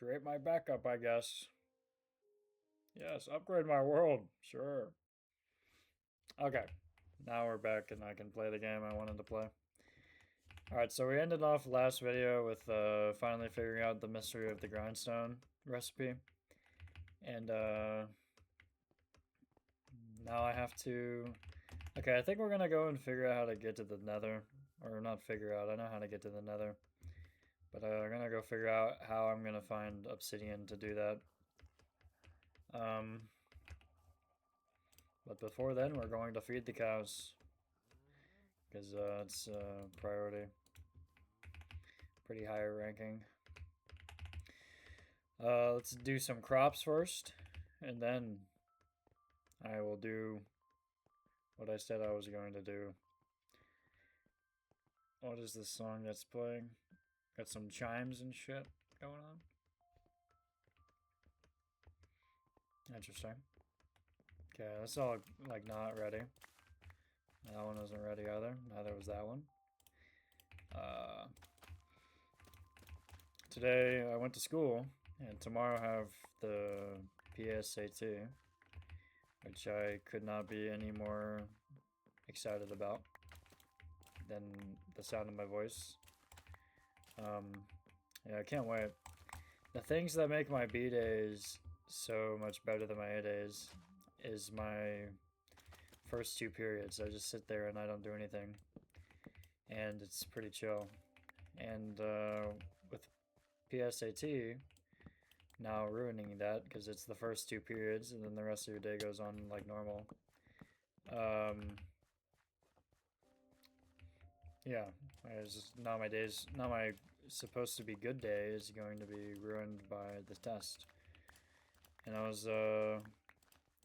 create my backup, I guess. Yes, upgrade my world. Sure. Okay. Now we're back and I can play the game I wanted to play. Alright, so we ended off last video with finally figuring out the mystery of the grindstone recipe. And now I have to... Okay, I think we're gonna go and figure out how to get to the nether. Or not figure out, I know how to get to the nether. But I'm gonna go figure out how I'm gonna find obsidian to do that. But before then, we're going to feed the cows. Because it's priority. Pretty high ranking. Let's do some crops first. And then I will do what I said I was going to do. What is this song that's playing? Got some chimes and shit going on. Interesting. Okay, that's all like not ready. That one wasn't ready either. Neither was that one. Today I went to school, and tomorrow I have the PSAT, which I could not be any more excited about than the sound of my voice. Yeah, I can't wait. The things that make my B days so much better than my A days is my first two periods. I just sit there and I don't do anything, and it's pretty chill. And with PSAT now ruining that because it's the first two periods and then the rest of your day goes on like normal. Yeah, it's just now my supposed to be good day is going to be ruined by the test. And I was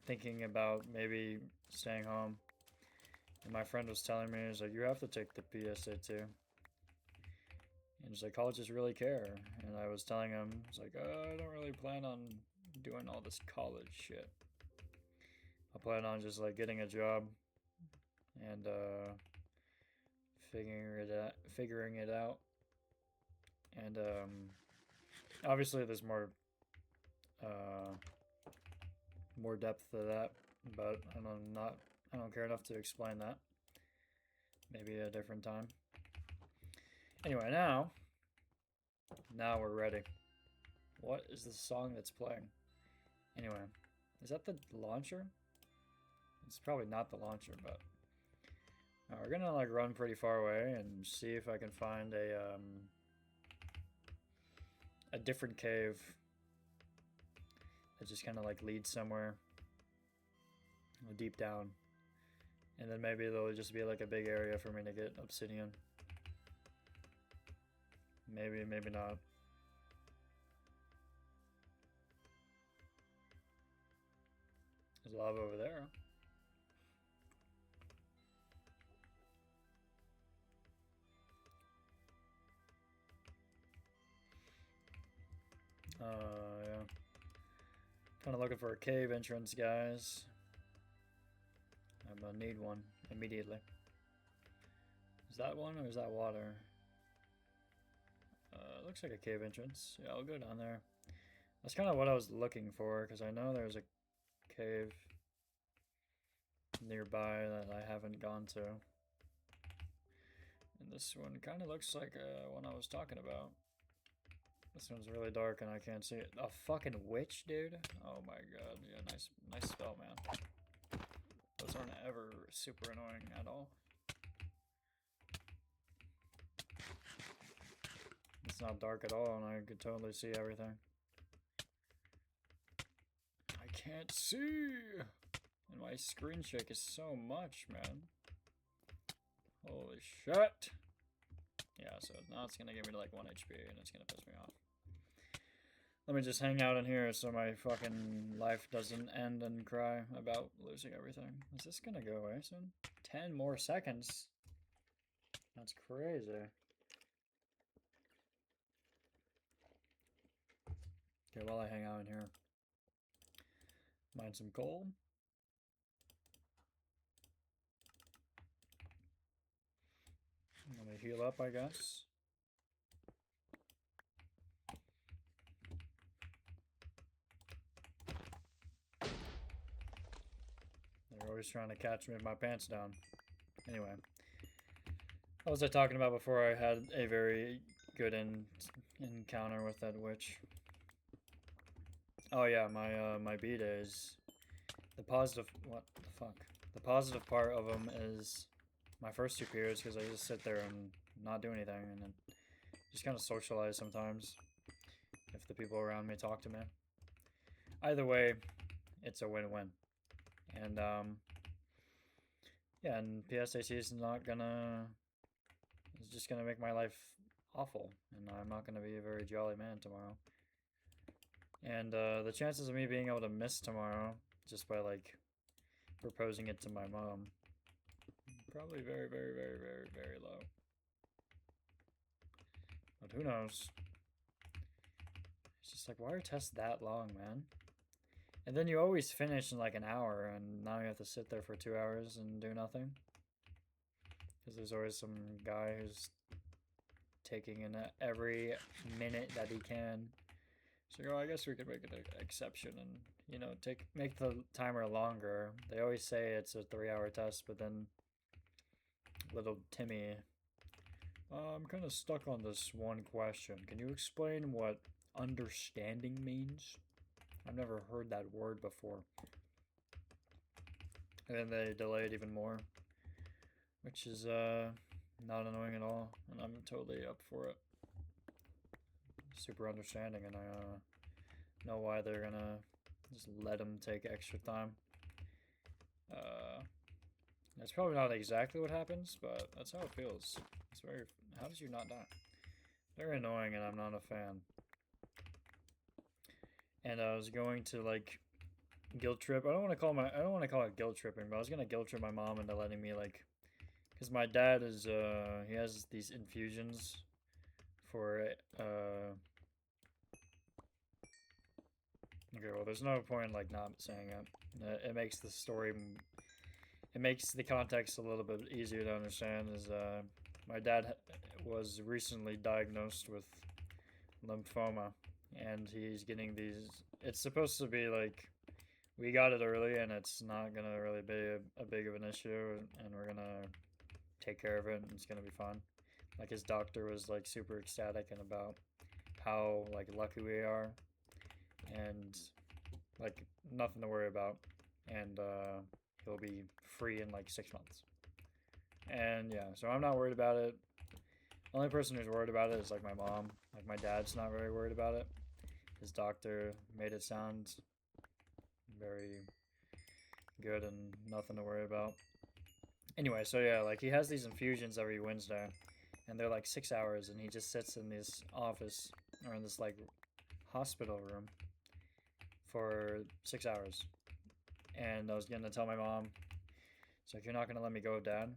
thinking about maybe staying home. And my friend was telling me, he's like, you have to take the PSA2. And he's like, colleges really care. And I was telling him, it's like, I don't really plan on doing all this college shit. I plan on just like getting a job and figuring it out. And obviously there's more depth to that, but I don't care enough to explain that. Maybe a different time. Anyway, now we're ready. What is the song that's playing? Anyway, is that the launcher? It's probably not the launcher, but we're gonna like run pretty far away and see if I can find a different cave that just kind of like leads somewhere deep down, and then maybe there'll just be like a big area for me to get obsidian. Maybe not. There's lava over there. Yeah. Kind of looking for a cave entrance, guys. I'm gonna need one immediately. Is that one or is that water? Looks like a cave entrance. Yeah, I'll go down there. That's kind of what I was looking for, because I know there's a cave nearby that I haven't gone to. And this one kind of looks like one I was talking about. This one's really dark and I can't see it. A fucking witch, dude? Oh my god. Yeah, nice spell, man. Those aren't ever super annoying at all. It's not dark at all and I could totally see everything. I can't see! And my screen shake is so much, man. Holy shit! Yeah, so now it's gonna give me like 1 HP and it's gonna piss me off. Let me just hang out in here so my fucking life doesn't end and cry about losing everything. Is this gonna go away soon? 10 more seconds? That's crazy. Okay, while I hang out in here, mine some coal. Let me heal up, I guess. always trying to catch me with my pants down. Anyway, what was I talking about before I had a very good encounter with that witch? Oh yeah, my B days. The positive, what the fuck? The positive part of them is my first 2 periods because I just sit there and not do anything and then just kind of socialize sometimes if the people around me talk to me. Either way, it's a win-win. And yeah, and PSAT is not gonna. It's just gonna make my life awful, and I'm not gonna be a very jolly man tomorrow. And the chances of me being able to miss tomorrow just by like proposing it to my mom, probably very, very, very, very, very low. But who knows? It's just like, why are tests that long, man? And then you always finish in like an hour, and now you have to sit there for 2 hours and do nothing. Because there's always some guy who's taking in every minute that he can. So, oh, I guess we could make an exception and, you know, make the timer longer. They always say it's a 3-hour test, but then little Timmy, I'm kind of stuck on this one question. Can you explain what understanding means? I've never heard that word before. And then they delayed even more, which is not annoying at all, and I'm totally up for it. Super understanding, and I know why they're gonna just let them take extra time. That's probably not exactly what happens, but that's how it feels. It's very. How did you not die? Very annoying, and I'm not a fan. And I was going to like guilt trip. I don't want to call it guilt tripping, but I was gonna guilt trip my mom into letting me like, because my dad is he has these infusions for Okay, well, there's no point like not saying it. It makes the story, it makes the context a little bit easier to understand. Is my dad was recently diagnosed with lymphoma, and he's getting these. It's supposed to be like we got it early, and it's not gonna really be a big of an issue, and we're gonna take care of it, and it's gonna be fun. Like his doctor was like super ecstatic and about how like lucky we are, and like nothing to worry about, and he'll be free in like 6 months. And yeah, so I'm not worried about it. The only person who's worried about it is like my mom. Like my dad's not very worried about it. His doctor made it sound very good and nothing to worry about. Anyway, so yeah, like he has these infusions every Wednesday, and they're like 6 hours, and he just sits in this office or in this like hospital room for 6 hours. And I was gonna tell my mom, it's like, you're not gonna let me go, Dad,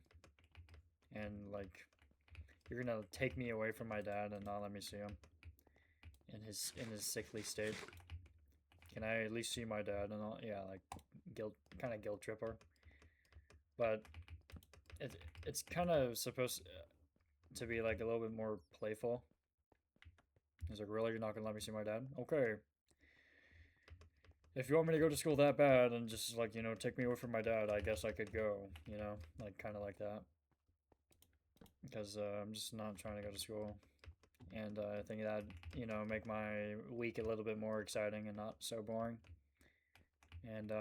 and like you're gonna take me away from my dad and not let me see him in his sickly state. Can I at least see my dad? And all, yeah, like kind of guilt trip her. But it's kind of supposed to be like a little bit more playful. He's like, really, you're not gonna let me see my dad? Okay. If you want me to go to school that bad and just like, you know, take me away from my dad, I guess I could go, you know, like kind of like that. Because I'm just not trying to go to school. And I think that, you know, make my week a little bit more exciting and not so boring. And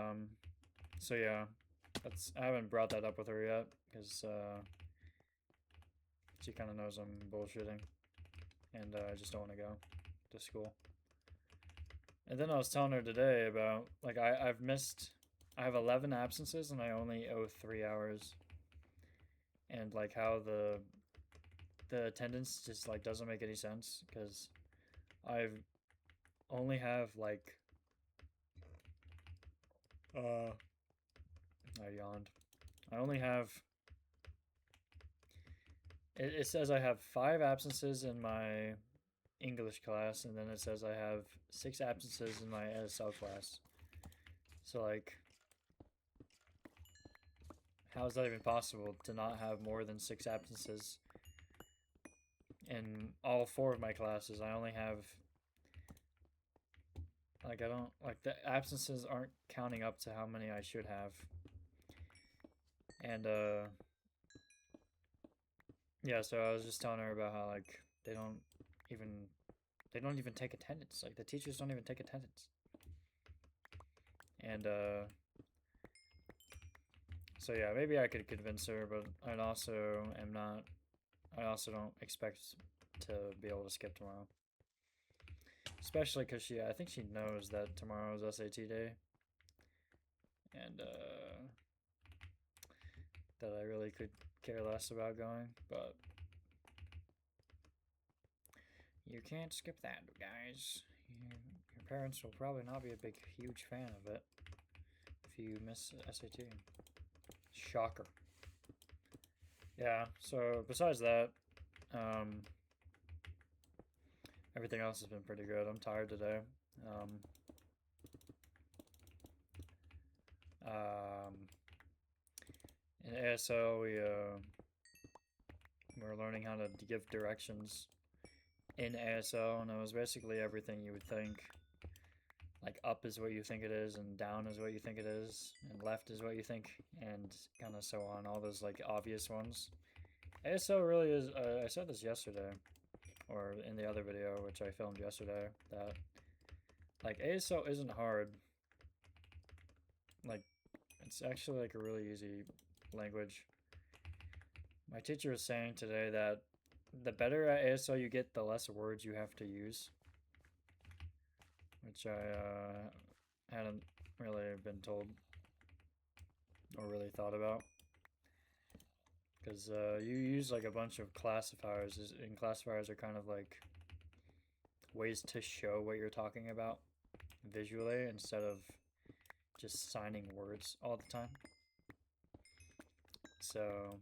so yeah, I haven't brought that up with her yet because she kind of knows I'm bullshitting, and I just don't want to go to school. And then I was telling her today about like I have 11 absences and I only owe 3 hours, and like how the attendance just like doesn't make any sense because I've only have like I yawned. I only have it says I have 5 absences in my English class, and then it says I have 6 absences in my ASL class. So like, how is that even possible to not have more than 6 absences in all 4 of my classes? I only have like I don't like the absences aren't counting up to how many I should have. And yeah, so I was just telling her about how like even they don't even take attendance. Like the teachers don't even take attendance. And so yeah, maybe I could convince her, but I also am not. I also don't expect to be able to skip tomorrow, especially because I think she knows that tomorrow is SAT day, and that I really could care less about going. But you can't skip that, guys. Your parents will probably not be a big, huge fan of it if you miss SAT. Shocker. Yeah. So besides that, um, everything else has been pretty good. I'm tired today. Um, um, in ASL, we were learning how to give directions in ASL, and it was basically everything you would think. Like up is what you think it is, and down is what you think it is, and left is what you think, and kind of so on. All those like obvious ones. ASL really is. I said this yesterday, or in the other video which I filmed yesterday, that like ASL isn't hard. Like it's actually like a really easy language. My teacher was saying today that the better at ASL you get, the less words you have to use, which I hadn't really been told or really thought about. Because you use like a bunch of classifiers, and classifiers are kind of like ways to show what you're talking about visually instead of just signing words all the time. So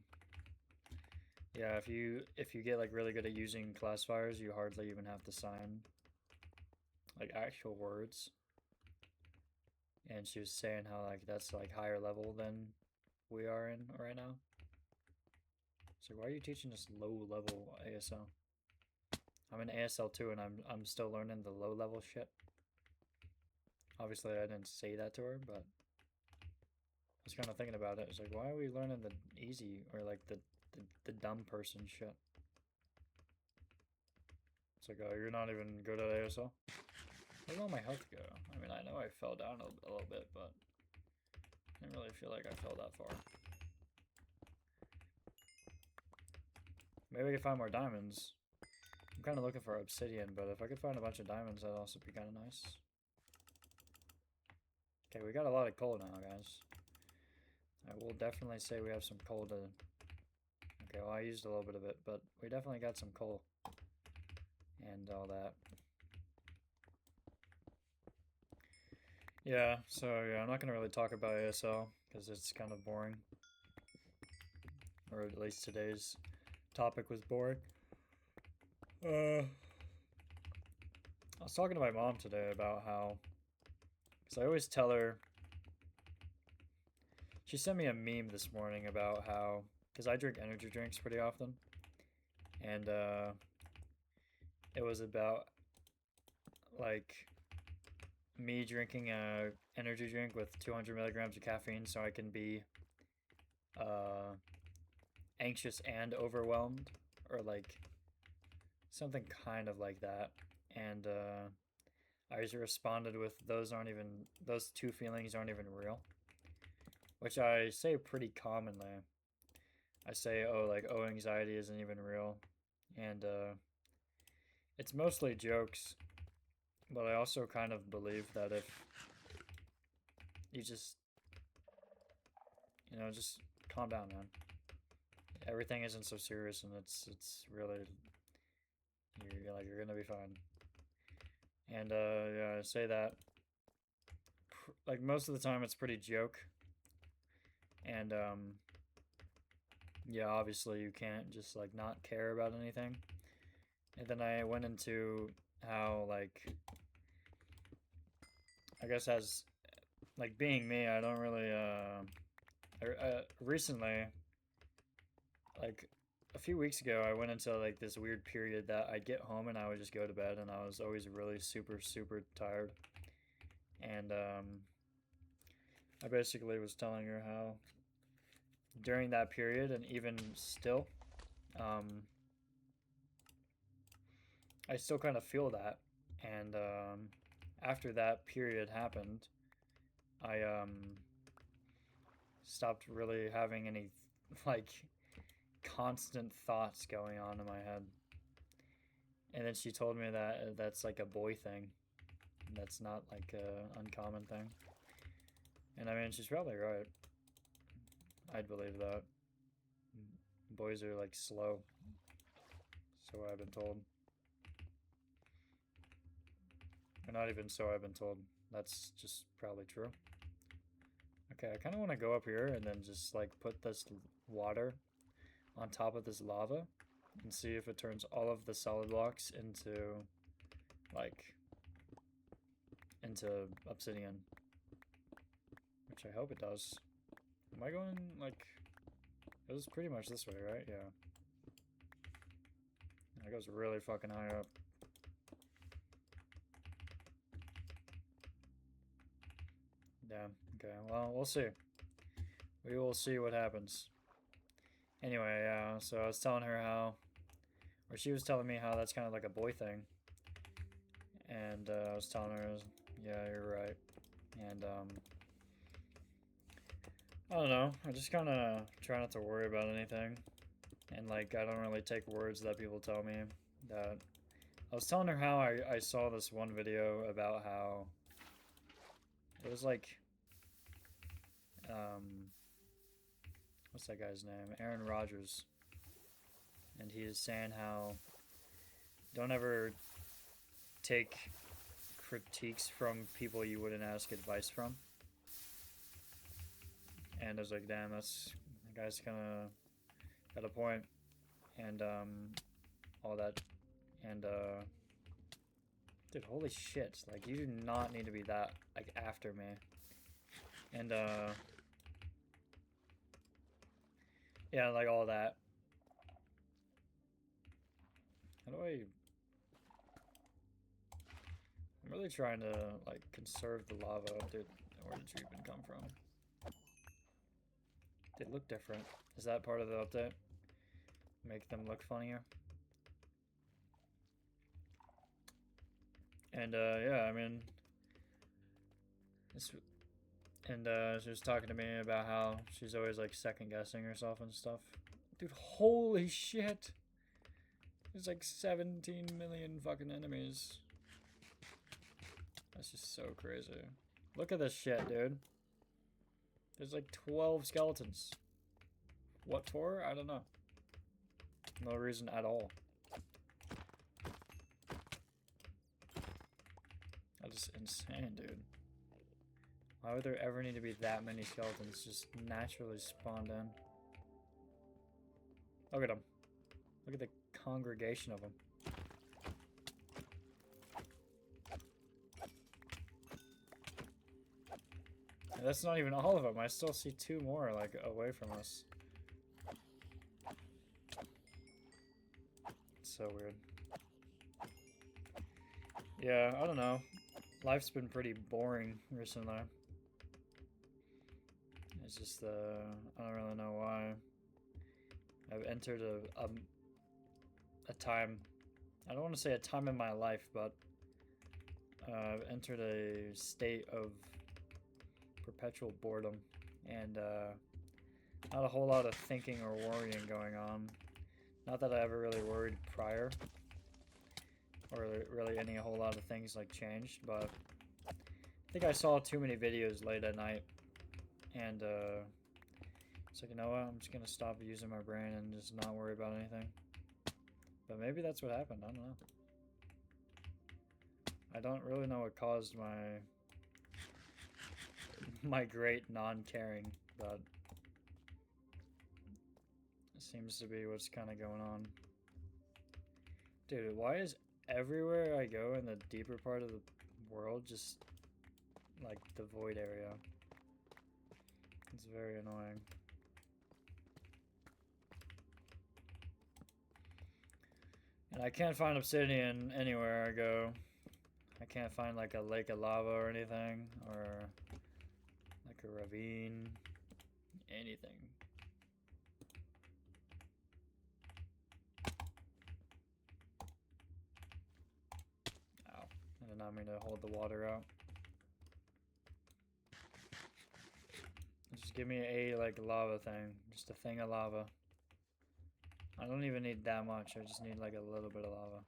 yeah, if you get like really good at using classifiers, you hardly even have to sign like actual words. And she was saying how like that's like higher level than we are in right now. So why are you teaching us low level ASL? I'm in ASL 2 and I'm still learning the low level shit. Obviously I didn't say that to her, but I was kind of thinking about it. It's like, why are we learning the easy or like the dumb person shit? It's like, oh, you're not even good at ASL? Where did all my health go? I mean, I know I fell down a little bit, but I didn't really feel like I fell that far. Maybe I could find more diamonds. I'm kind of looking for obsidian, but if I could find a bunch of diamonds, that'd also be kind of nice. Okay, we got a lot of coal now, guys. I will definitely say we have some coal to... Okay, well I used a little bit of it, but we definitely got some coal. And all that. Yeah, so yeah, I'm not going to really talk about ASL, because it's kind of boring. Or at least today's topic was boring. I was talking to my mom today about how... Because I always tell her... She sent me a meme this morning about how... Because I drink energy drinks pretty often. And it was about like me drinking a energy drink with 200 milligrams of caffeine so I can be anxious and overwhelmed, or like something kind of like that. And I just responded with those two feelings aren't even real, which I say pretty commonly. I say, oh, like, oh, anxiety isn't even real, and it's mostly jokes. But I also kind of believe that if you just, just calm down, man. Everything isn't so serious, and it's really you're gonna be fine. And yeah, I say that like most of the time it's pretty joke, and yeah, obviously you can't just like not care about anything. And then I went into how like I guess as like being me, I don't really recently, like a few weeks ago, I went into like this weird period that I'd get home and I would just go to bed, and I was always really super tired. And I basically was telling her how during that period, and even still, um, I still kind of feel that. And after that period happened, I stopped really having any like constant thoughts going on in my head. And then she told me that that's like a boy thing. That's not like a uncommon thing. And I mean, she's probably right. I'd believe that. Boys are like slow. So I've been told. Or not even so I've been told. That's just probably true. Okay, I kind of want to go up here and then just like put this water on top of this lava and see if it turns all of the solid blocks into like into obsidian, which I hope it does. Am I going like it was pretty much this way, right? Yeah. That goes really fucking high up. Damn. Okay, well, we'll see. We will see what happens. Anyway, yeah, so I was telling her how, or she was telling me how that's kind of like a boy thing. And I was telling her, yeah, you're right. And, I don't know, I just kind of try not to worry about anything. And, like, I don't really take words that people tell me. That I was telling her how I saw this one video about how it was like, what's that guy's name? Aaron Rodgers. And he is saying how don't ever take critiques from people you wouldn't ask advice from. And I was like, damn, that's the guy's kind of got a point. And all that. And dude, holy shit! Like, you do not need to be that like after me. And yeah, like all that. How do I? I'm really trying to like conserve the lava. Dude, where did you even come from? They look different. Is that part of the update? Make them look funnier? And yeah, I mean, she was talking to me about how she's always like second guessing herself and stuff. Dude, holy shit! There's like 17 million fucking enemies. That's just so crazy. Look at this shit, dude. There's like 12 skeletons. What for? I don't know. No reason at all. That's just insane, dude. Why would there ever need to be that many skeletons just naturally spawned in? Look at them. Look at the congregation of them. And that's not even all of them. I still see two more like away from us. It's so weird. Yeah, I don't know. Life's been pretty boring recently. It's just, I don't really know why. I've entered a time, I don't want to say a time in my life, but I've entered a state of perpetual boredom and not a whole lot of thinking or worrying going on. Not that I ever really worried prior, or really any whole lot of things like changed, but I think I saw too many videos late at night, and it's like, you know what, I'm just gonna stop using my brain and just not worry about anything. But maybe that's what happened, I don't know. I don't really know what caused my great non-caring, but it seems to be what's kind of going on. Dude, why is everywhere I go in the deeper part of the world just like the void area? It's very annoying. And I can't find obsidian anywhere I go. I can't find like a lake of lava or anything, or like a ravine, anything. did not mean to hold the water out. Just give me a, like, lava thing. Just a thing of lava. I don't even need that much. I just need, like, a little bit of lava.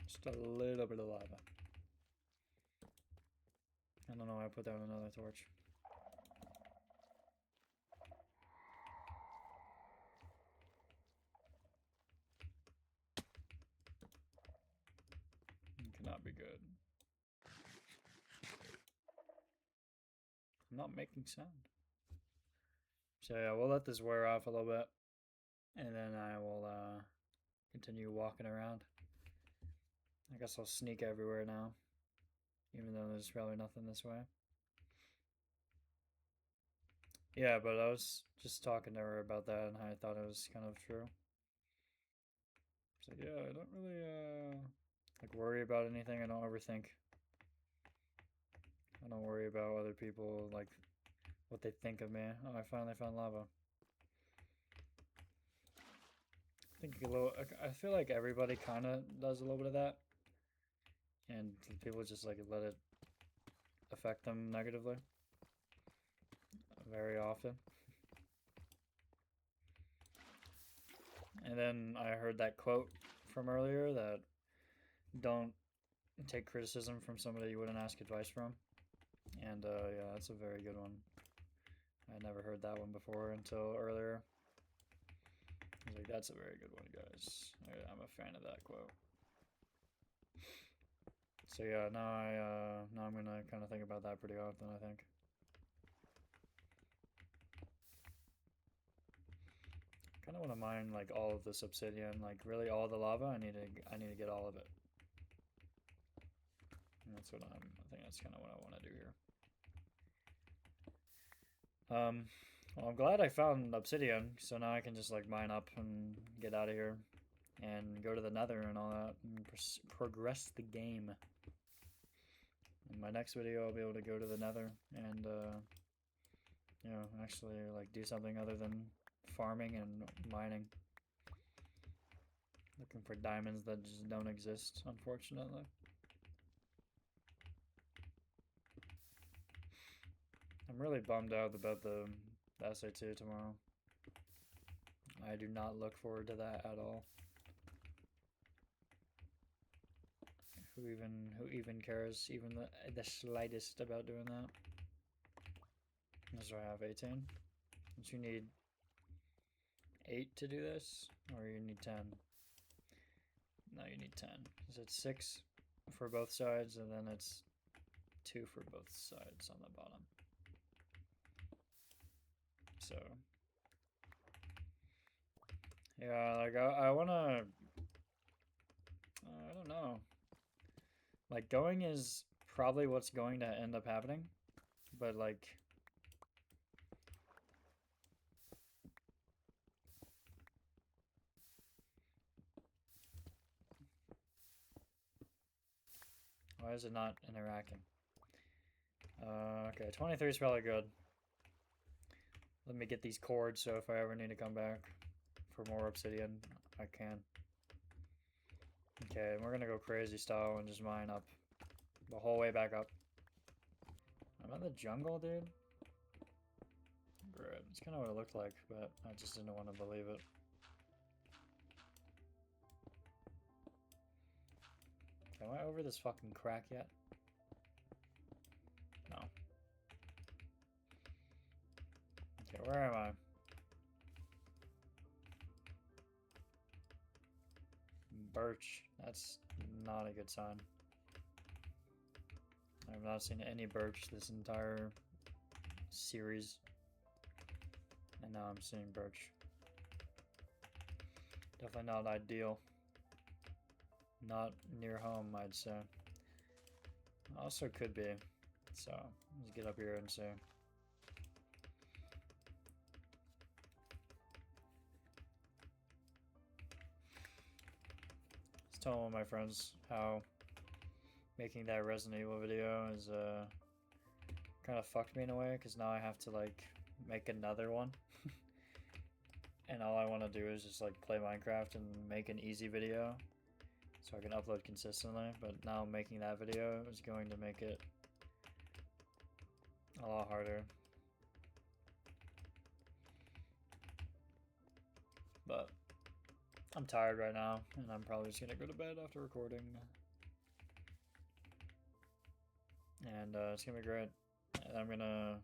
Just a little bit of lava. I don't know why I put down another torch. It cannot be good. I'm not making sound. So yeah, we'll let this wear off a little bit. And then I will continue walking around. I guess I'll sneak everywhere now. Even though there's probably nothing this way. Yeah, but I was just talking to her about that and I thought it was kind of true. It's like, yeah, I don't really like worry about anything. I don't overthink. I don't worry about other people, like what they think of me. Oh, I finally found lava. I feel like everybody kind of does a little bit of that, and people just like let it affect them negatively very often. And then I heard that quote from earlier that don't take criticism from somebody you wouldn't ask advice from. And yeah, that's a very good one. I never heard that one before until earlier. I was like, that's a very good one, guys. I'm a fan of that quote. So yeah, now I'm gonna kind of think about that pretty often, I think. Kind of want to mine like all of this obsidian, like really all the lava. I need to get all of it. And that's what I think that's kind of what I want to do here. Well, I'm glad I found obsidian, so now I can just like mine up and get out of here and go to the nether and all that and progress the game. In my next video, I'll be able to go to the nether and, you know, actually like do something other than farming and mining. Looking for diamonds that just don't exist, unfortunately. I'm really bummed out about the SA2 tomorrow. I do not look forward to that at all. Who even cares even the slightest about doing that? So I have 18. Don't you need 8 to do this? Or you need 10? No, you need 10. Because it's 6 for both sides, and then it's 2 for both sides on the bottom. So, yeah, like, I wanna, I don't know. Like, going is probably what's going to end up happening, but, like, why is it not interacting? Okay, 23 is probably good. Let me get these cords so if I ever need to come back for more obsidian, I can. Okay, and we're gonna go crazy style and just mine up the whole way back up. I'm in the jungle, dude. Great. It's kind of what it looked like, but I just didn't want to believe it. Am I over this fucking crack yet? No. Okay, where am I? Birch. That's not a good sign. I've not seen any birch this entire series. And now I'm seeing birch. Definitely not ideal. Not near home, I'd say. Also could be. So, let's get up here and see. Just telling one of my friends how making that Resident Evil video is kind of fucked me in a way, because now I have to like make another one. and all I want to do is just like play Minecraft and make an easy video so I can upload consistently. But now making that video is going to make it a lot harder. But I'm tired right now, and I'm probably just gonna go to bed after recording. And it's gonna be great. And I'm gonna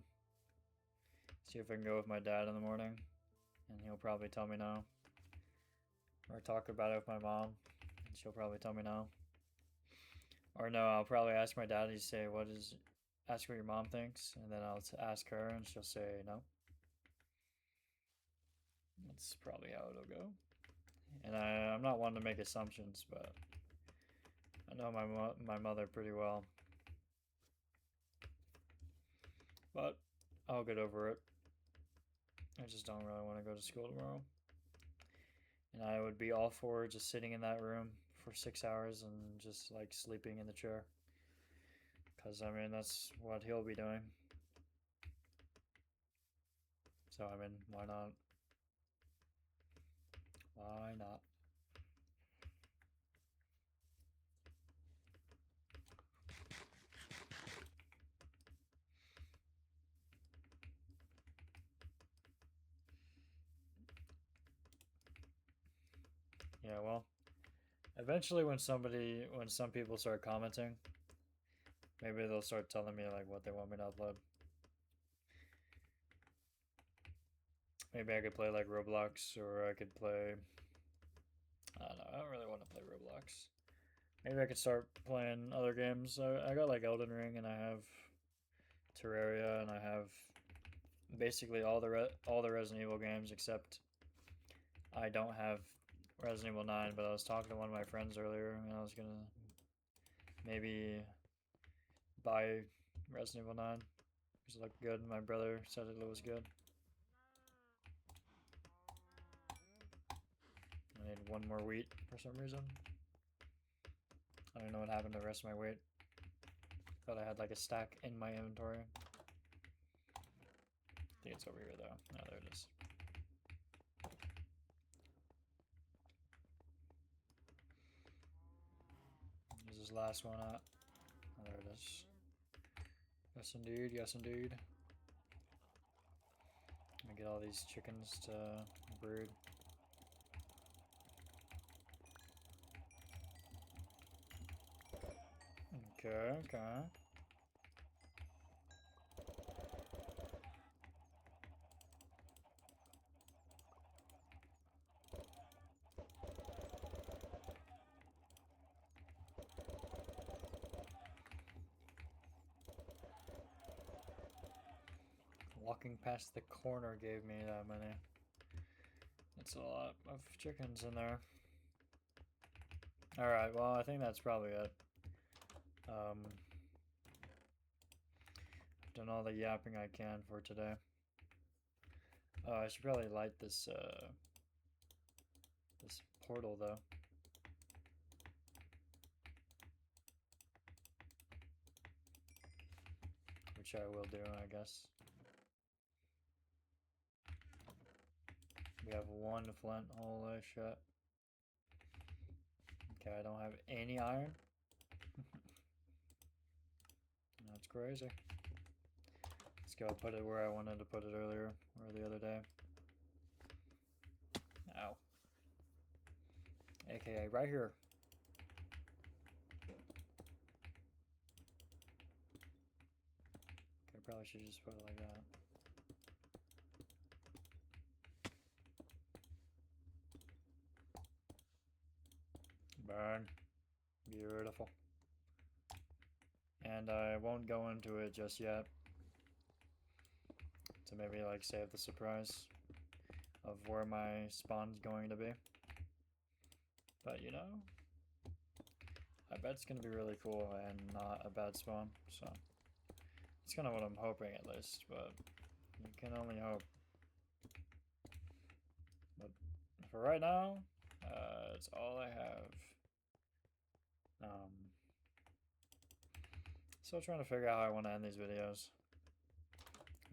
see if I can go with my dad in the morning, and he'll probably tell me no. Or talk about it with my mom, and she'll probably tell me no. Or no, I'll probably ask my dad. He'd say, ask what your mom thinks," and then I'll ask her, and she'll say no. That's probably how it'll go. And I'm not one to make assumptions, but I know my mother pretty well. But I'll get over it. I just don't really want to go to school tomorrow. And I would be all for just sitting in that room for 6 hours and just like sleeping in the chair. Because I mean, that's what he'll be doing. So I mean, why not? Why not? Yeah, well, eventually when some people start commenting, maybe they'll start telling me like what they want me to upload. Maybe I could play like Roblox, or I could play, I don't know, I don't really want to play Roblox. Maybe I could start playing other games. I got like Elden Ring, and I have Terraria, and I have basically all the Resident Evil games, except I don't have Resident Evil 9. But I was talking to one of my friends earlier, and I was gonna maybe buy Resident Evil 9 because it looked good. My brother said it was good. I need one more wheat for some reason. I don't know what happened to the rest of my wheat. Thought I had like a stack in my inventory. I think it's over here though. Oh, there it is. Where's this last one at? Oh, there it is. Yes indeed, yes indeed. I'm gonna get all these chickens to brood. Okay, okay. Walking past the corner gave me that many. That's a lot of chickens in there. Alright, well, I think that's probably it. I've done all the yapping I can for today. I should probably light this this portal though. Which I will do, I guess. We have one flint, holy shit. Okay, I don't have any iron. That's crazy. Let's go put it where I wanted to put it earlier, or the other day. Ow. AKA right here. Okay, probably should just put it like that. Burn. Beautiful. And I won't go into it just yet. To maybe like save the surprise of where my spawn's going to be. But you know, I bet it's gonna be really cool and not a bad spawn, so it's kind of what I'm hoping at least, but you can only hope. But for right now, it's all I have. Still trying to figure out how I want to end these videos.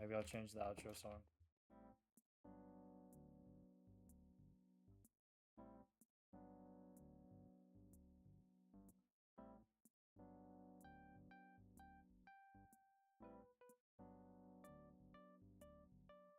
Maybe I'll change the outro song.